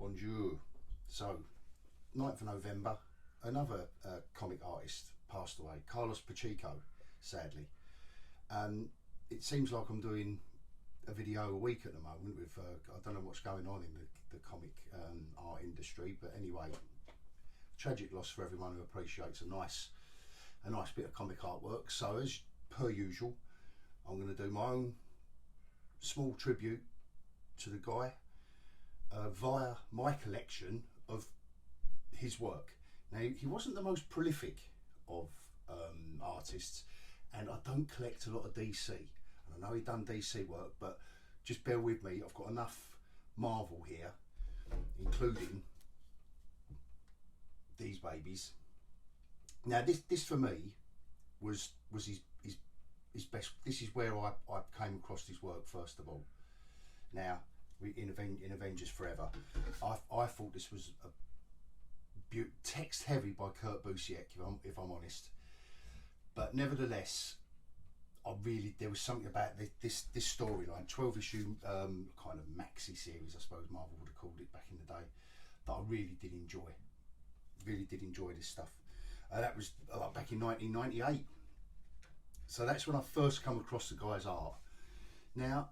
Bonjour. So, 9th of November, another comic artist passed away, Carlos Pacheco, sadly. And it seems like I'm doing a video a week at the moment with, I don't know what's going on in the comic art industry, but anyway, tragic loss for everyone who appreciates a nice bit of comic artwork. So as per usual, I'm going to do my own small tribute to the guy via my collection of his work. Now, he wasn't the most prolific of artists, and I don't collect a lot of DC. And I know he done DC work, but just bear with me. I've got enough Marvel here, including these babies. Now, this for me was his best. This is where I came across his work first of all. Now, in Avengers Forever, I thought this was a text heavy by Kurt Busiek, if I'm honest, but nevertheless, there was something about this storyline, 12-issue kind of maxi series, I suppose Marvel would have called it back in the day, that I really did enjoy. Really did enjoy this stuff. That was back in 1998. So that's when I first come across the guy's art. Now,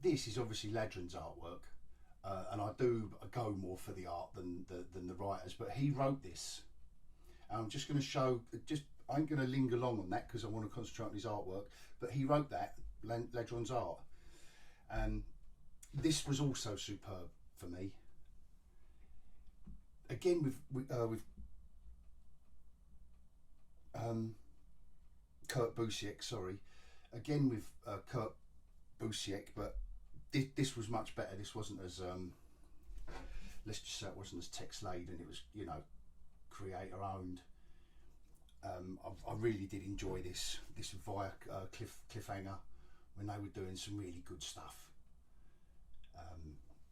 this is obviously Ladron's artwork, and I go more for the art than the writers. But he wrote this, and I'm just going to show. I ain't going to linger long on that because I want to concentrate on his artwork. But he wrote that, Ladron's art, and this was also superb for me. Again with Kurt Busiek, sorry. Again with Kurt Busiek, but this was much better. This wasn't as let's just say it wasn't as text laden. It was, you know, creator owned. I really did enjoy this via Cliffhanger when they were doing some really good stuff.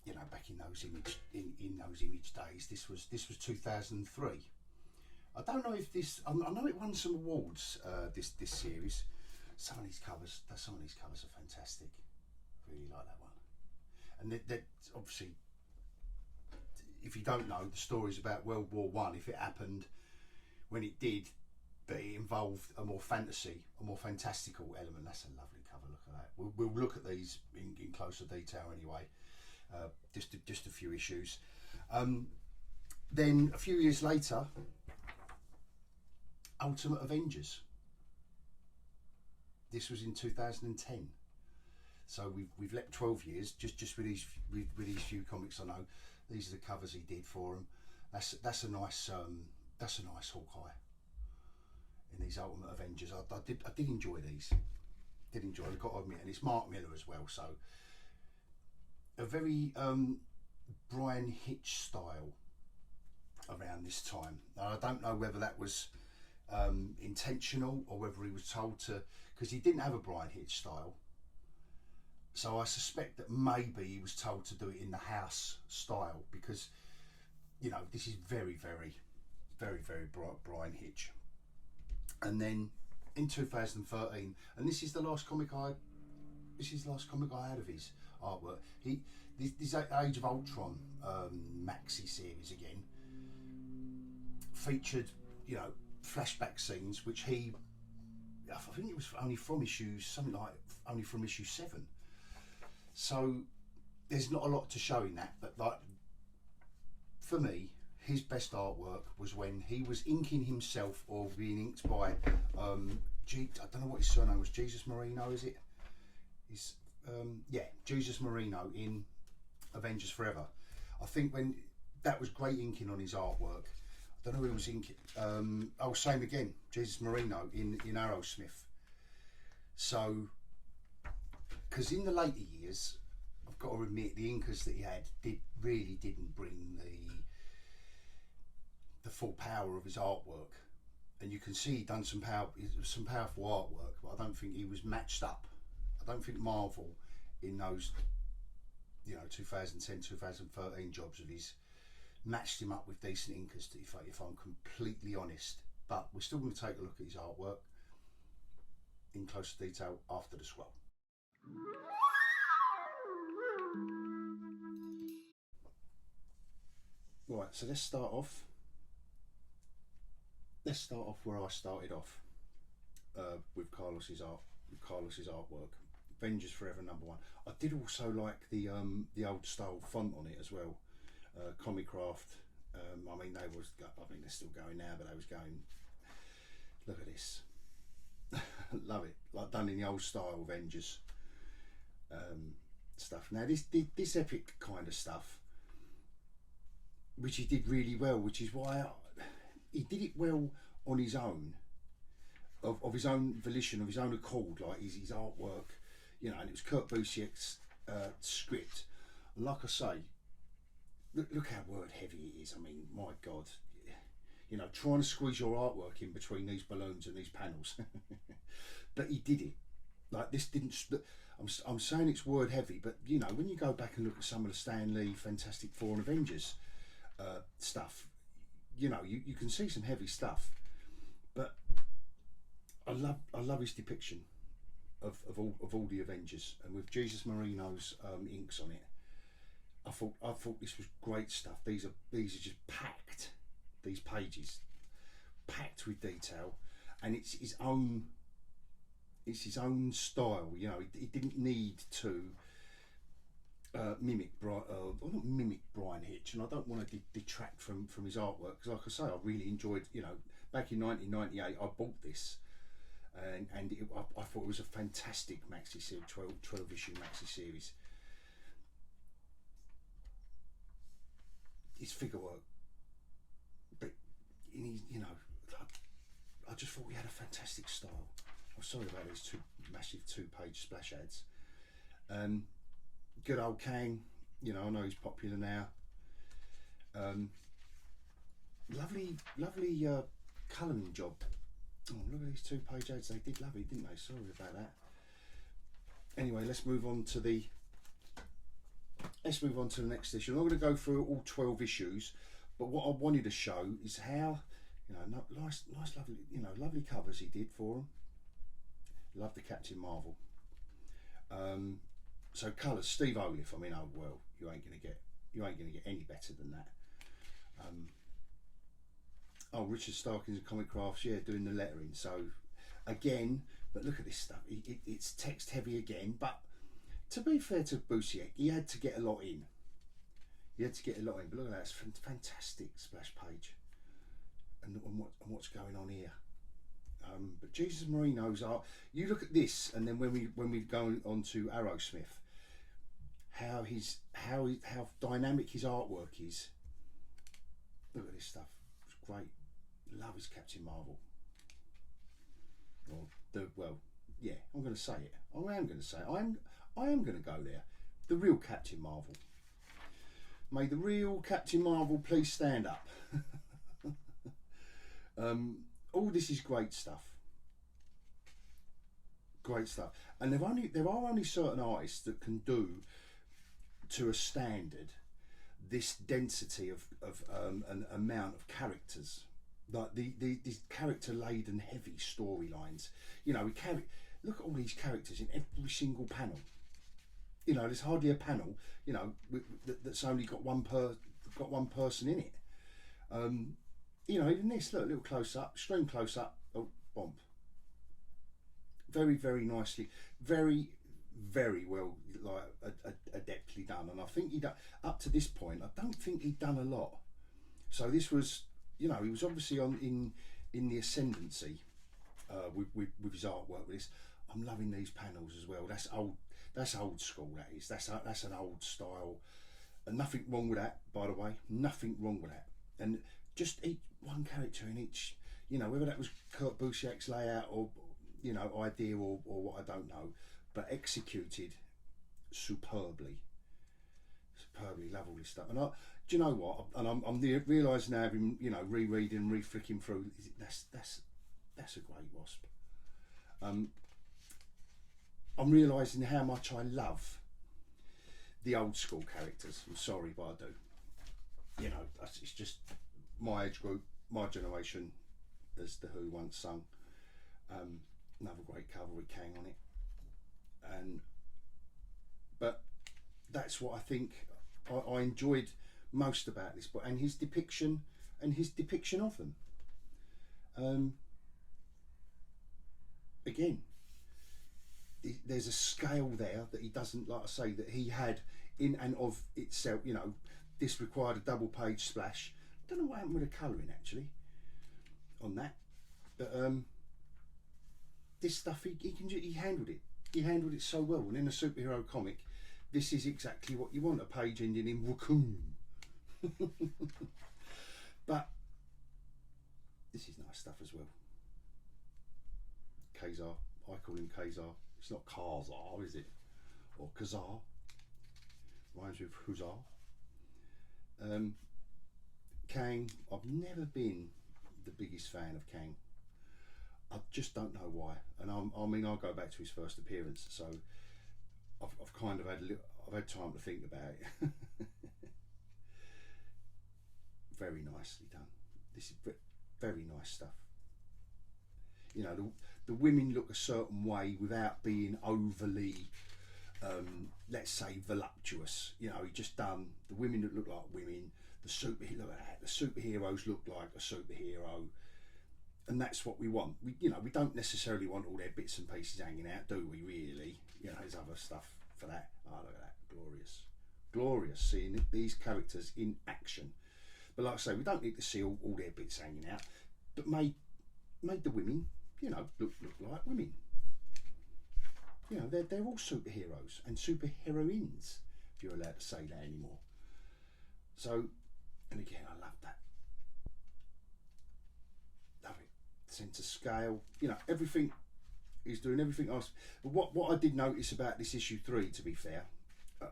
You know, back in those image days. This was 2003. I don't know if this. I know it won some awards. This series. Some of these covers are fantastic. Really like that one. And that obviously, if you don't know, the story's about World War I. If it happened when it did, but it involved a more fantastical element. That's a lovely cover. Look at that. We'll look at these in closer detail anyway. Just a few issues. Then a few years later, Ultimate Avengers. This was in 2010. So we've leapt 12 years just with these few comics. I know these are the covers he did for them. That's a nice Hawkeye in these Ultimate Avengers. I did enjoy these. I've got to admit, and it's Mark Miller as well. So a very Brian Hitch style around this time. Now, I don't know whether that was intentional or whether he was told to, because he didn't have a Brian Hitch style. So I suspect that maybe he was told to do it in the house style, because, you know, this is very, very, very, very Brian Hitch. And then in 2013, and this is the last comic I had of his artwork. This Age of Ultron maxi series again featured, you know, flashback scenes, which I think it was only from issue 7. So there's not a lot to show in that, but like for me, his best artwork was when he was inking himself or being inked by I don't know what his surname was. Jesus Marino, is it? Jesus Marino in Avengers Forever. I think when that was great inking on his artwork. I don't know who was inking. Same again, Jesus Marino in Aerosmith. So, because in the later years, I've got to admit, the inkers that he had really didn't bring the full power of his artwork. And you can see he done some powerful artwork, but I don't think he was matched up. I don't think Marvel in those, you know, 2010, 2013 jobs of his matched him up with decent inkers, if I'm completely honest. But we're still going to take a look at his artwork in closer detail after the scroll. Right, so let's start off where I started off, with Carlos's artwork. Avengers Forever #1. I did also like the old style font on it as well. Comic Craft. I mean, they're still going now, but they was going. Look at this. Love it, like done in the old style Avengers stuff. Now this epic kind of stuff, which he did really well, which is why he did it well on his own, of his own volition, of his own accord, like his artwork, you know. And it was Kurt Busiek's script. And like I say, look how word heavy it is. I mean, my God, you know, trying to squeeze your artwork in between these balloons and these panels. But he did it. Like, this didn't. I'm saying it's word heavy, but you know, when you go back and look at some of the Stan Lee Fantastic Four and Avengers stuff, you know, you can see some heavy stuff. But I love his depiction of all the Avengers, and with Jesus Marino's inks on it. I thought this was great stuff. These are just packed. These pages packed with detail, and it's his own style. You know, he didn't need to mimic not mimic Brian Hitch, and I don't want to detract from his artwork, because like I say, I really enjoyed, you know, back in 1998 I bought this, and I thought it was a fantastic maxi series, 12 issue maxi series. His figure work, but you know, I just thought he had a fantastic style. I'm sorry about these massive 2-page splash ads. Good old Kang, you know, I know he's popular now. Lovely colouring job. Oh, look at these 2-page ads. They did love it, didn't they? Sorry about that. Anyway, let's move on to the next issue. I'm not going to go through all 12 issues, but what I wanted to show is how, you know, nice, lovely, you know, lovely covers he did for them. Love the Captain Marvel. So colours, Steve Oliff. I mean, oh well, you ain't gonna get any better than that. Oh, Richard Starkins and Comic Crafts, yeah, doing the lettering. So again, but look at this stuff. It's text heavy again, but to be fair to Busiek, he had to get a lot in. But look at that, it's fantastic splash page, and what's going on here. But Jesus Marino's art. You look at this, and then when we go on to Arrowsmith, how dynamic his artwork is. Look at this stuff. It's great. Love his Captain Marvel. Well, yeah, I'm going to say it. I am going to say it. I am going to go there. The real Captain Marvel. May the real Captain Marvel please stand up. All this is great stuff. Great stuff. And there are only certain artists that can do to a standard this density of an amount of characters. Like these character laden heavy storylines. You know, look at all these characters in every single panel. You know, there's hardly a panel, you know, that's only got one person in it. You know, even this, look, a little close up, extreme close up, oh, bomb. Very, very nicely, very, very well, like adeptly done. And I think up to this point, I don't think he'd done a lot. So this was, you know, he was obviously in the ascendancy with his artwork. With this, I'm loving these panels as well. That's old school. That is. That's an old style, and nothing wrong with that. By the way, nothing wrong with that. And just one character in each. You know, whether that was Kurt Busiek's layout or, you know, idea or what, I don't know, but executed superbly. Love all this stuff. And do you know what? And I'm realising now, having, you know, rereading, reflicking through. That's a great wasp. I'm realising how much I love the old school characters. I'm sorry, but I do. You know, it's just my age group, my generation, as the Who once sung. Another great cover with Kang on it. But that's what I think. I enjoyed most about this book and his depiction of them. Again, there's a scale there that he doesn't, like I say, that he had in and of itself. You know, this required a double page splash. I don't know what happened with the colouring actually on that, but this stuff he handled it. He handled it so well. And in a superhero comic, this is exactly what you want: a page ending in raccoon. But this is nice stuff as well. Kazar, I call him Kazar. It's not Kazar, is it? Or Kazar. Rhymes with Huzzar. Kang, I've never been the biggest fan of Kang. I just don't know why. And I mean, I'll go back to his first appearance, so I've kind of I've had time to think about it. Very nicely done. This is very nice stuff. You know, the women look a certain way without being overly, let's say, voluptuous. You know, he just done the women that look like women. The superheroes look like a superhero, and that's what we want. We don't necessarily want all their bits and pieces hanging out, do we? Really? You know, there's other stuff for that. Oh, look at that, glorious, glorious seeing these characters in action. But like I say, we don't need to see all their bits hanging out, but made the women, you know, look like women. You know, they're all superheroes and superheroines, if you're allowed to say that anymore. So, and again, I love that. Love it. Sense of scale. You know, everything. He's doing everything else. But what I did notice about this issue 3, to be fair,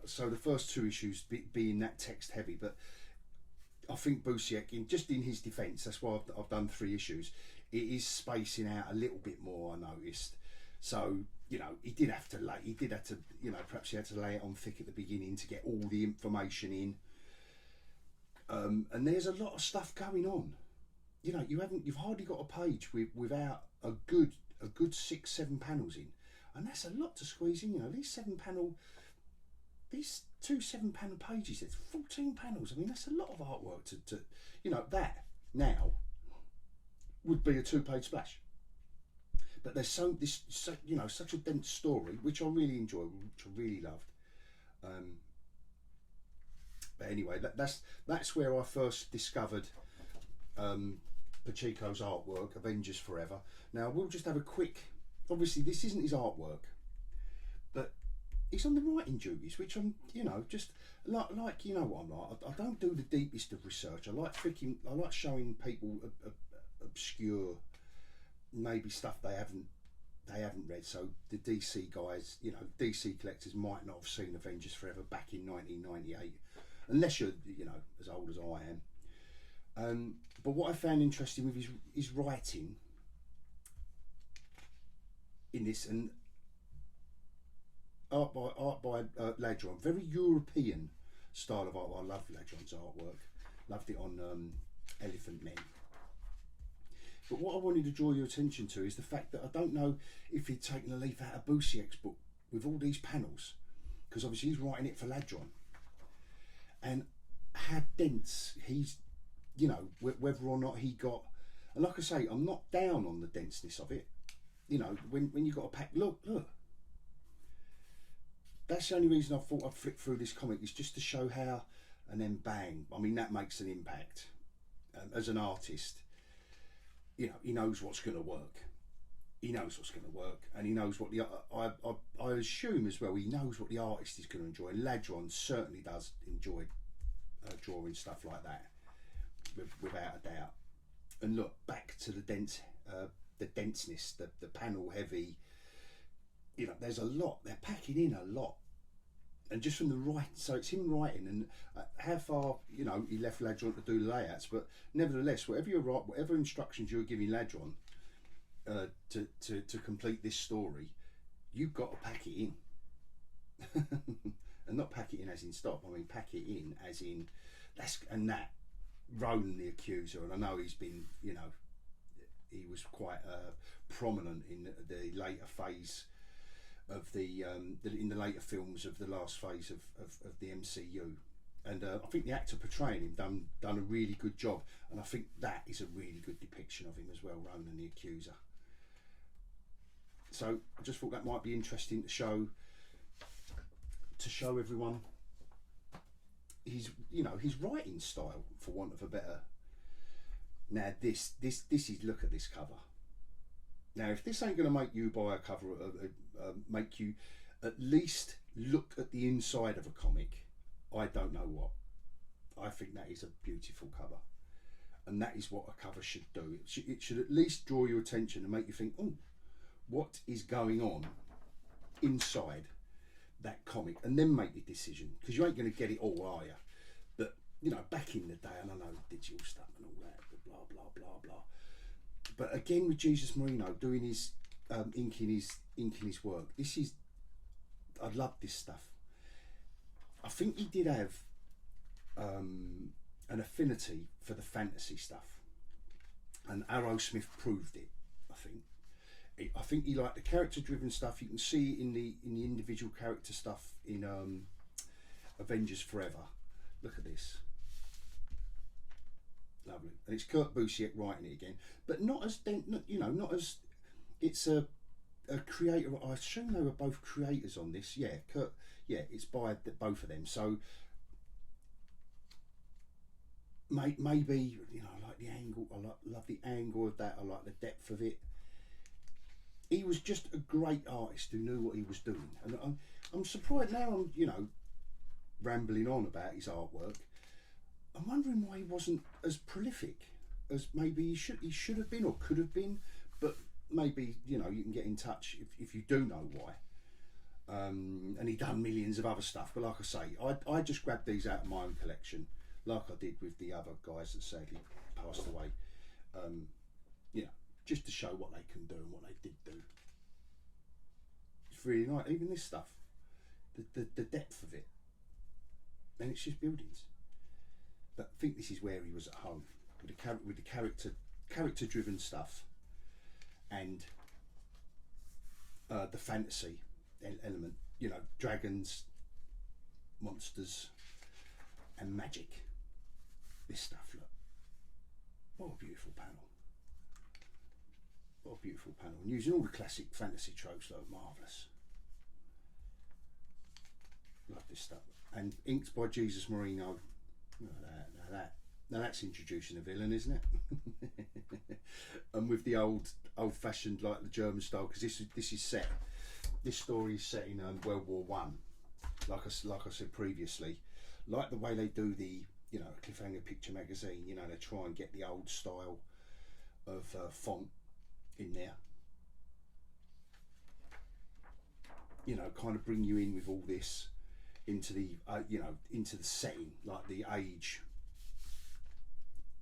so the first 2 issues being that text heavy, but I think Busiek, in his defence, that's why I've done 3 issues. It is spacing out a little bit more, I noticed. So, you know, he did have to, you know, perhaps he had to lay it on thick at the beginning to get all the information in. And there's a lot of stuff going on. You know, you've hardly got a page without a good 6-7 panels in, and that's a lot to squeeze in. You know, these 2 7-panel pages. It's 14 panels. I mean, that's a lot of artwork to you know, that now would be a 2-page splash. But there's you know, such a dense story, which I really enjoy, which I really loved. But anyway, that's where I first discovered Pacheco's artwork, Avengers Forever. Now we'll just have a quick. Obviously, this isn't his artwork, but he's on the writing duties, which I'm, you know, just like you know what I'm like. I don't do the deepest of research. I like showing people obscure, maybe stuff they haven't read. So the DC guys, you know, DC collectors might not have seen Avengers Forever back in 1998, unless you're, you know, as old as I am. But what I found interesting with his writing in this, and art by Ladron, very European style of art. I love Ladron's artwork. Loved it on Elephant Men. But what I wanted to draw your attention to is the fact that I don't know if he'd taken a leaf out of Busiek's book with all these panels, because obviously he's writing it for Ladron, and how dense he's, you know, whether or not he got, and like I say, I'm not down on the denseness of it. You know, when you got a pack, look. That's the only reason I thought I'd flick through this comic, is just to show how, and then bang. I mean, that makes an impact. As an artist, you know, he knows what's going to work. He knows what's going to work, and he knows what the. I assume as well, he knows what the artist is going to enjoy. And Ladron certainly does enjoy drawing stuff like that, without a doubt. And look, back to the denseness, the panel heavy. You know, there's a lot. They're packing in a lot, and just from the writing. So it's him writing, and how far, you know, he left Ladron to do the layouts. But nevertheless, whatever instructions you're giving Ladron to complete this story, you've got to pack it in, and not pack it in as in stop. I mean, pack it in as in that. Ronan the Accuser, and I know he's been, you know, he was quite prominent in the later phase of in the later films of the last phase of the MCU. And I think the actor portraying him done a really good job, and I think that is a really good depiction of him as well, Ronan the Accuser. So I just thought that might be interesting to show everyone his writing style, for want of a better. Now this is, look at this cover. Now if this ain't going to make you buy a cover, make you at least look at the inside of a comic, I don't know what. I think that is a beautiful cover, and that is what a cover should do. It should at least draw your attention and make you think, oh, what is going on inside that comic, and then make your decision, because you ain't going to get it all, are you? But back in the day, and I know digital stuff and all that, blah blah blah blah. But again, with Jesus Marino doing his inking his work, I love this stuff. I think he did have an affinity for the fantasy stuff, and Arrowsmith proved it. I think he liked the character-driven stuff. You can see in the individual character stuff in Avengers Forever. Look at this, lovely, and it's Kurt Busiek writing it again, but not as not as it's a creator. I assume they were both creators on this. Yeah, Kurt. Yeah, it's by both of them. So maybe I like the angle. I love the angle of that. I like the depth of it. He was just a great artist who knew what he was doing, and I'm surprised now. I'm rambling on about his artwork. I'm wondering why he wasn't as prolific as maybe he should have been or could have been. But maybe you can get in touch if you do know why. And he done millions of other stuff, but like I say, I just grabbed these out of my own collection, like I did with the other guys that sadly passed away. Just to show what they can do and what they did do. It's really nice, even this stuff, the depth of it, and it's just buildings. But I think this is where he was at home with the character-driven stuff, and the fantasy element. Dragons, monsters, and magic. This stuff, look. What a beautiful panel. What a beautiful panel. And using all the classic fantasy tropes, look, marvellous. Love this stuff. And inked by Jesus Marino. Now that's introducing a villain, isn't it? And with the old-fashioned, like the German style, because this story is set in World War One. Like I said previously, like the way they do the Cliffhanger Picture Magazine. They try and get the old style of font in there. Kind of bring you in with all this into the into the setting, like the age.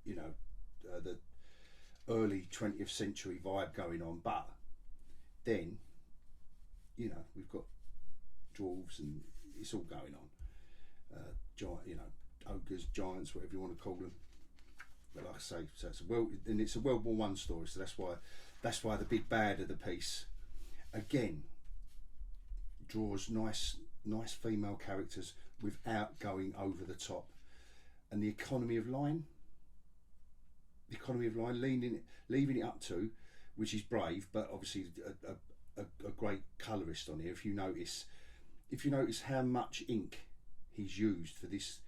The early 20th century vibe going on, but then we've got dwarves and it's all going on. Ogres, giants, whatever you want to call them. But like I say, so it's a World War One story, so that's why the big bad of the piece again draws nice female characters without going over the top, and the economy of line, leaving it up to, which is brave, but obviously a great colourist on here. If you notice how much ink he's used for this,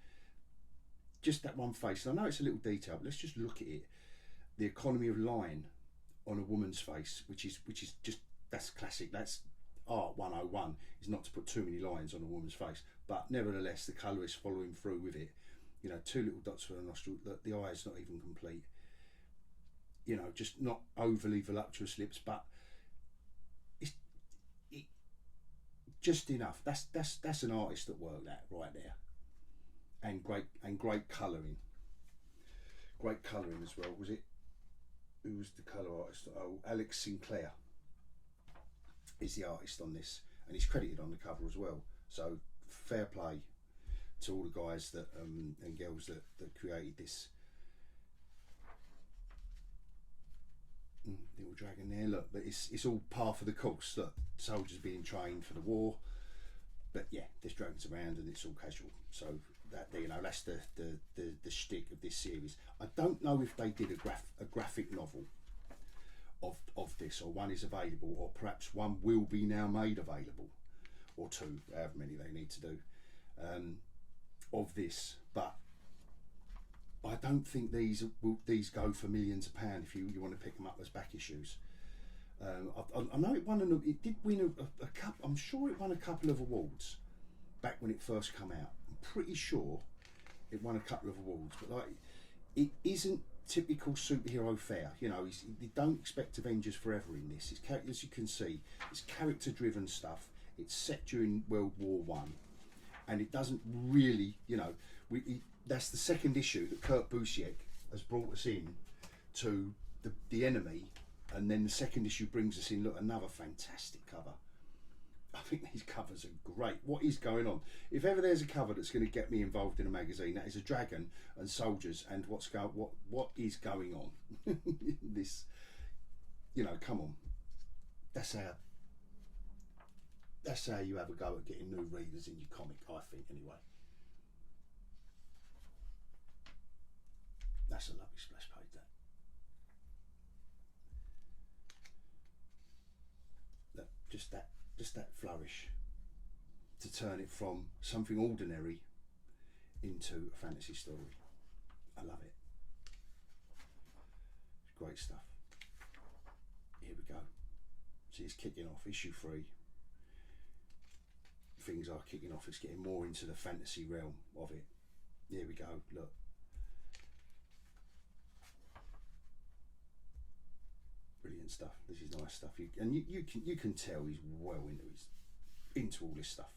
just that one face. And I know it's a little detail, but let's just look at it. The economy of line on a woman's face, which is just, that's classic. That's art 101, is not to put too many lines on a woman's face, but nevertheless the colourist following through with it. Two little dots for the nostril, the eye is not even complete. Just not overly voluptuous lips, but it's just enough. That's an artist at work, that right there. And great colouring. Great colouring as well. Who was the colour artist? Oh, Alex Sinclair is the artist on this, and he's credited on the cover as well. So fair play to all the guys that and girls that created this. Little dragon there, look, but it's all par for the course. Look, soldiers being trained for the war, but yeah, there's dragons around and it's all casual. So you know, that's the shtick of this series. I don't know if they did a graphic novel of this, or one is available, or perhaps one will be now made available, or two, however many they need to do, of this. But I don't think these go for millions of pounds if you want to pick them up as back issues. I know it did win a couple. I'm sure it won a couple of awards back when it first came out. I'm pretty sure it won a couple of awards, but like, it isn't typical superhero fare. You know, you don't expect Avengers Forever in this. It's, as you can see, it's character-driven stuff. It's set during World War One, and it doesn't really, you know, that's the second issue that Kurt Busiek has brought us in to the enemy, and then the second issue brings us in. Look, another fantastic cover. I think these covers are great. What is going on? If ever there's a cover that's going to get me involved in a magazine, that is a dragon and soldiers and what is going on. This, you know, come on. That's how you have a go at getting new readers in your comic, I think, anyway. That's a lovely splash page, that. Just that flourish to turn it from something ordinary into a fantasy story. I love it. It's great stuff. Here we go. See, it's kicking off, issue 3. Things are kicking off. It's getting more into the fantasy realm of it. Here we go. Look. Brilliant stuff. This is nice stuff. You can tell he's well into all this stuff.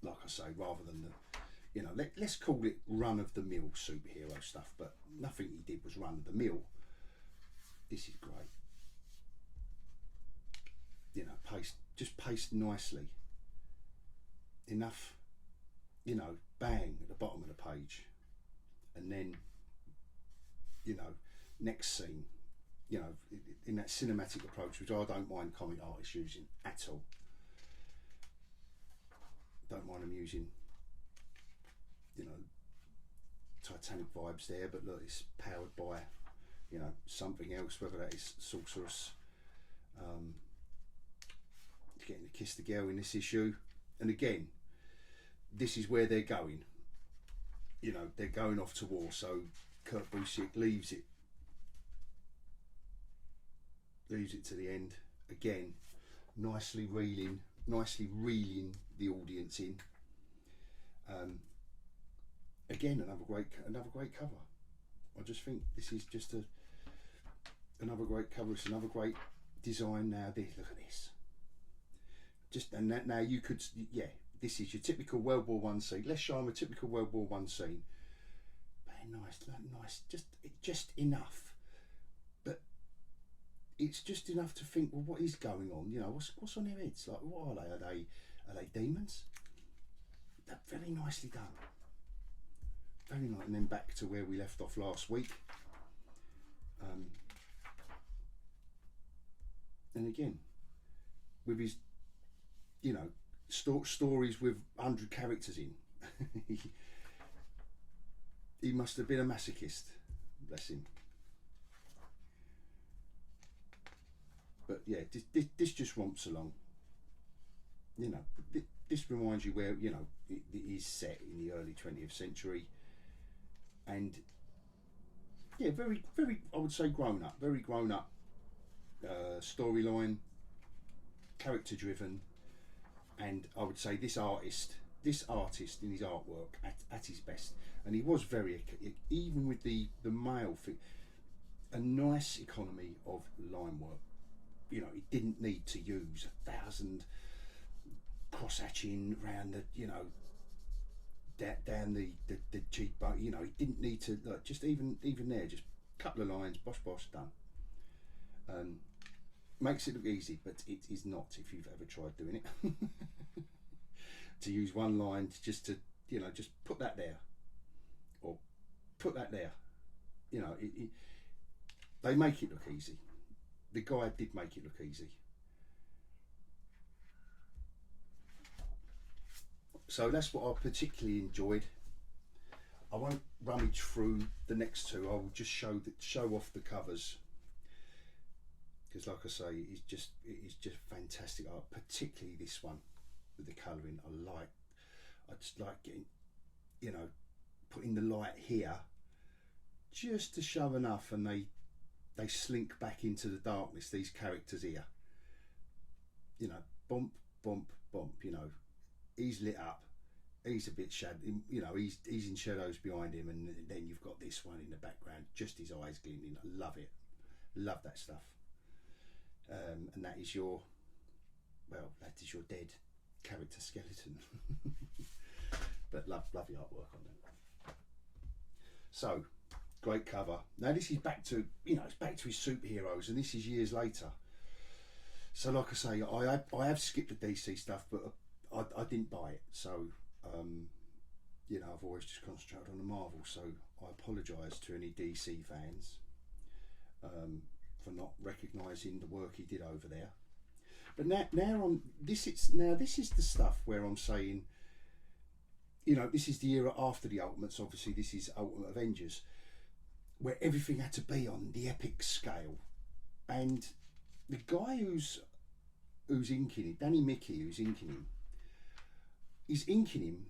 Like I say, rather than the, you know, let's call it run of the mill superhero stuff. But nothing he did was run of the mill. This is great. You know, paced nicely. Enough, you know, bang at the bottom of the page, and then, you know, next scene. You know, in that cinematic approach, which I don't mind comic artists using at all. Don't mind them using, you know, Titanic vibes there, but look, it's powered by, you know, something else, whether that is Sorceress getting to kiss the girl in this issue. And again, this is where they're going. You know, they're going off to war, so Kurt Busiek leaves it to the end. Again, nicely reeling the audience in. Again, another great cover. I just think this is just another great cover. It's another great design. Now, look at this. And that now you could, yeah, this is your typical World War One scene. Let's show them a typical World War One scene. Very nice, just enough. It's just enough to think, well, what is going on? You know, what's on their heads? Like, what are they? Are they demons? That's very nicely done. Very nice. And then back to where we left off last week. And again, with his, you know, stories with 100 characters in. He must have been a masochist. Bless him. But yeah, this just romps along. You know, this reminds you where, you know, it is set in the early 20th century, and yeah, very, I would say very grown up storyline, character driven, and I would say this artist in his artwork at his best, and he was very, even with the male thing, a nice economy of line work. You know, he didn't need to use 1,000 cross hatching around the, you know, down the cheekbone. You know, he didn't need to, look, just even there, just a couple of lines, bosh, done. Makes it look easy, but it is not if you've ever tried doing it. To use one line just to, you know, just put that there, or put that there. You know, they make it look easy. The guy did make it look easy. So that's what I particularly enjoyed won't rummage through the next two. I will just show off the covers, because like I say, it is just fantastic art, particularly this one with the colouring. I just like getting, you know, putting the light here just to show enough, and they slink back into the darkness, these characters here, you know, bump bump bump, you know, he's lit up, he's a bit shadow, you know, he's in shadows behind him, and then you've got this one in the background, just his eyes gleaming. I love it, love that stuff. And that is your, well, that is your dead character skeleton. But love the artwork on that. So great cover. Now this is back to, you know, it's back to his superheroes, and this is years later. So like I say, I have skipped the DC stuff, but I didn't buy it. So you know, I've always just concentrated on the Marvel. So I apologise to any DC fans for not recognising the work he did over there. But now this is the stuff where I'm saying, you know, this is the era after the Ultimates. Obviously, this is Ultimate Avengers, where everything had to be on the epic scale. And the guy who's inking it, Danny Mickey, who's inking him, he's inking him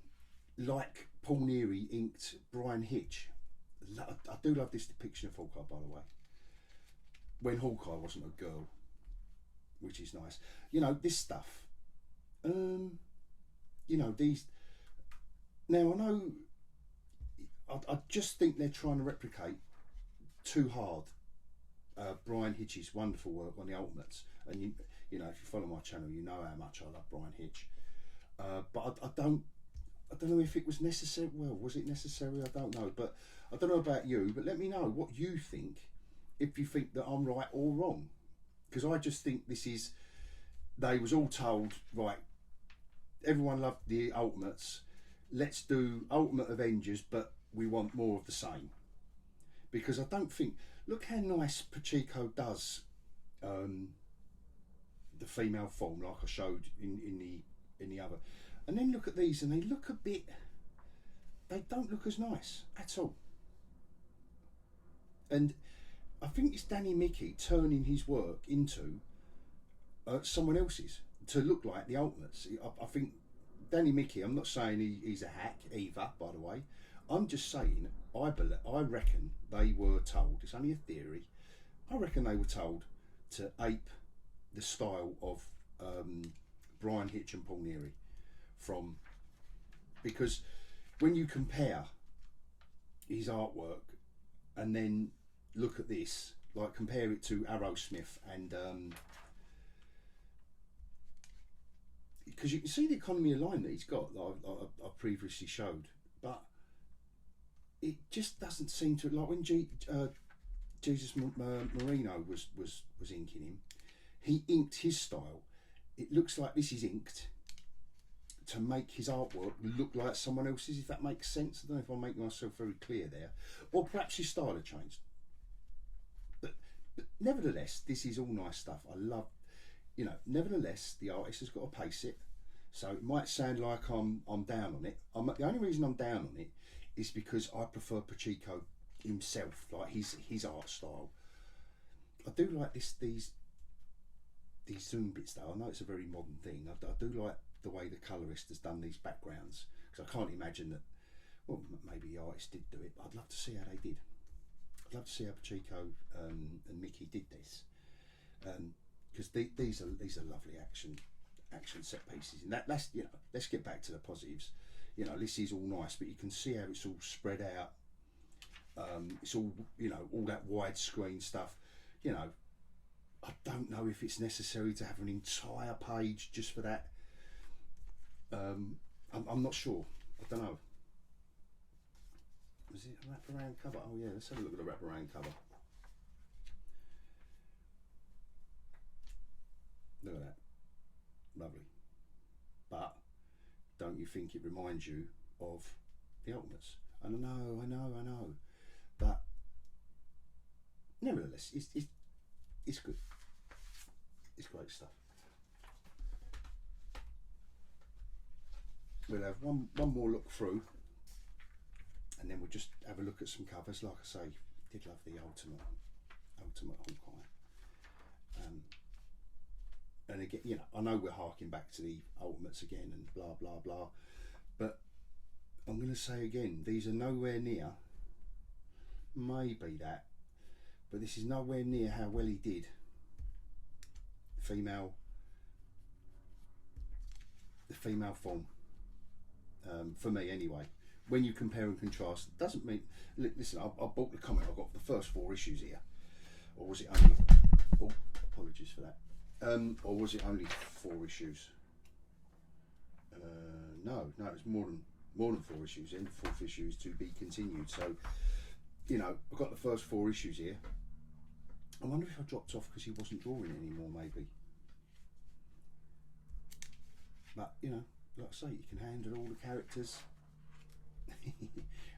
like Paul Neary inked Brian Hitch. I do love this depiction of Hawkeye, by the way, when Hawkeye wasn't a girl, which is nice. You know, this stuff, you know, these, now I know, I just think they're trying to replicate too hard Brian Hitch's wonderful work on the Ultimates. And you know, if you follow my channel, you know how much I love Brian Hitch. But I don't know if it was necessary. Well, was it necessary? I don't know. But I don't know about you, but let me know what you think, if you think that I'm right or wrong. Because I just think this is, they was all told, right, everyone loved the Ultimates, let's do Ultimate Avengers, but we want more of the same. Because I don't think, look how nice Pacheco does the female form, like I showed in the other. And then look at these, and they look a bit, they don't look as nice at all. And I think it's Danny Mickey turning his work into someone else's to look like the Ultimates. I think Danny Mickey, I'm not saying he's a hack either, by the way. I'm just saying, I reckon they were told, it's only a theory, I reckon they were told to ape the style of Brian Hitch and Paul Neary from, because when you compare his artwork and then look at this, like compare it to Arrowsmith, and because you can see the economy of line that he's got, that I previously showed, but it just doesn't seem to, like when Jesus Marino was inking him, he inked his style. It looks like this is inked to make his artwork look like someone else's, if that makes sense. I don't know if I'm making myself very clear there, or perhaps his style had changed. But nevertheless, this is all nice stuff. I love, you know, nevertheless, the artist has got to pace it. So it might sound like I'm down on it. The only reason I'm down on it is because I prefer Pacheco himself, like his art style. I do like these zoom bits though. I know it's a very modern thing. I do like the way the colorist has done these backgrounds, because I can't imagine that, well, maybe the artist did do it, but I'd love to see how they did. I'd love to see how Pacheco and Mickey did this, because these are lovely action set pieces. And that's, you know, let's get back to the positives. You know, this is all nice, but you can see how it's all spread out. It's all, you know, all that widescreen stuff. You know, I don't know if it's necessary to have an entire page just for that. I'm not sure. I don't know. Was it a wraparound cover? Oh yeah, let's have a look at the wraparound cover. Look at that. Lovely. But don't you think it reminds you of the Ultimates? I know. But nevertheless, it's good. It's great stuff. We'll have one more look through, and then we'll just have a look at some covers. Like I say, did love the ultimate hogVIEW. And again, you know, I know we're harking back to the ultimates again and blah blah blah, but I'm going to say again, these are nowhere near, maybe that, but this is nowhere near how well he did the female form, for me anyway. When you compare and contrast, it doesn't mean, listen, I bought the comic, I've got the first 4 issues here, or was it only, oh, apologies for that, or was it only 4 issues? No, it's more than 4 issues, and the 4th issue is to be continued. So, you know, I've got the first 4 issues here. I wonder if I dropped off because he wasn't drawing anymore, maybe. But, you know, like I say, you can handle all the characters.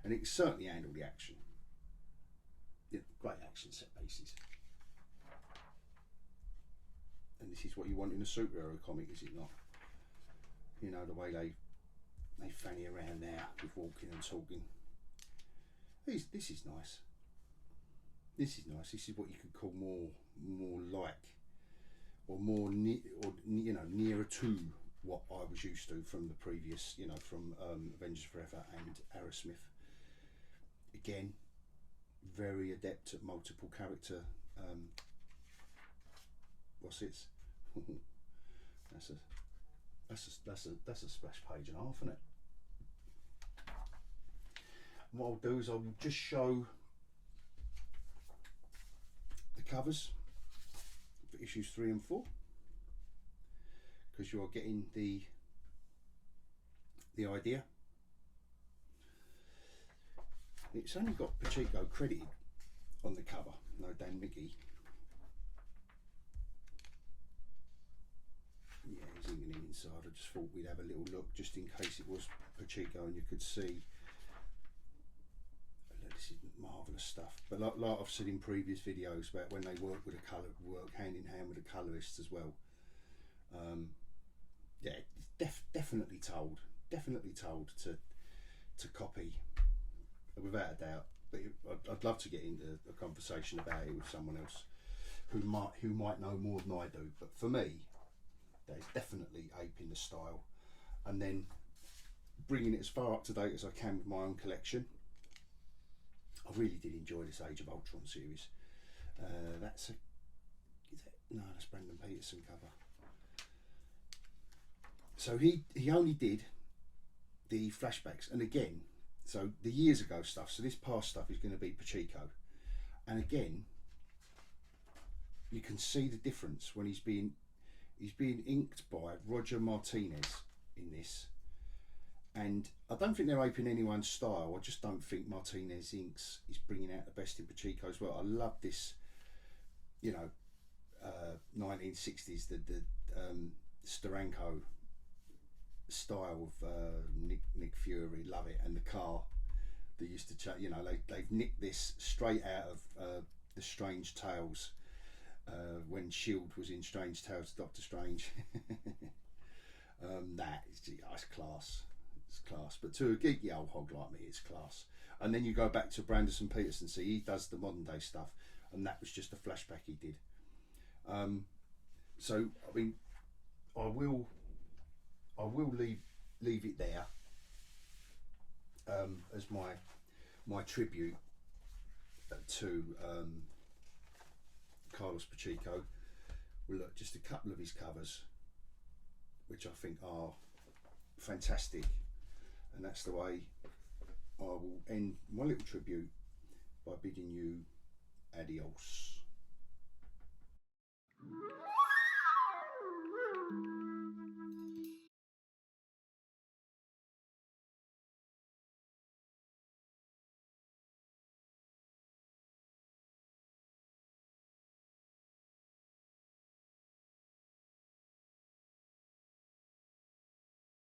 And it can certainly handle the action. Yeah, great action set pieces. And this is what you want in a superhero comic, is it not? You know, the way they fanny around now with walking and talking. This is nice. This is nice. This is what you could call more like, or more you know, nearer to what I was used to from the previous, you know, from Avengers Forever and Aerosmith. Again, very adept at multiple character. What's it? That's a splash page and a half, isn't it? And what I'll do is I'll just show the covers for issues 3 and 4, because you are getting the idea. It's only got Pacheco credited on the cover, no Dan Mickey. Yeah, he's inking inside. I just thought we'd have a little look just in case it was Pacheco and you could see. This is marvellous stuff. But like I've said in previous videos about when they work with a colour, work hand in hand with the colourists as well. Yeah, it's definitely told to copy, without a doubt. But I'd love to get into a conversation about it with someone else who might know more than I do. But for me, that is definitely aping the style, and then bringing it as far up to date as I can with my own collection. I really did enjoy this Age of Ultron series. That's Brandon Peterson cover. So he only did the flashbacks, and again, so the years ago stuff. So this past stuff is going to be Pacheco, and again, you can see the difference when he's being inked by Roger Martinez in this. And I don't think they're aping anyone's style. I just don't think Martinez inks is bringing out the best in Pacheco as well. I love this, you know, 1960s, the Steranko style of Nick Fury. Love it. And the car they used to chat. You know, they've nicked this straight out of the Strange Tales when Shield was in Strange Tales, Doctor Strange. That is class. It's class, but to a geeky old hog like me, it's class. And then you go back to Brandon Peterson, see, he does the modern day stuff, and that was just a flashback he did. So I mean, I will leave it there as my tribute to Carlos Pacheco. Well, look, just a couple of his covers, which I think are fantastic. And that's the way I will end my little tribute, by bidding you adios.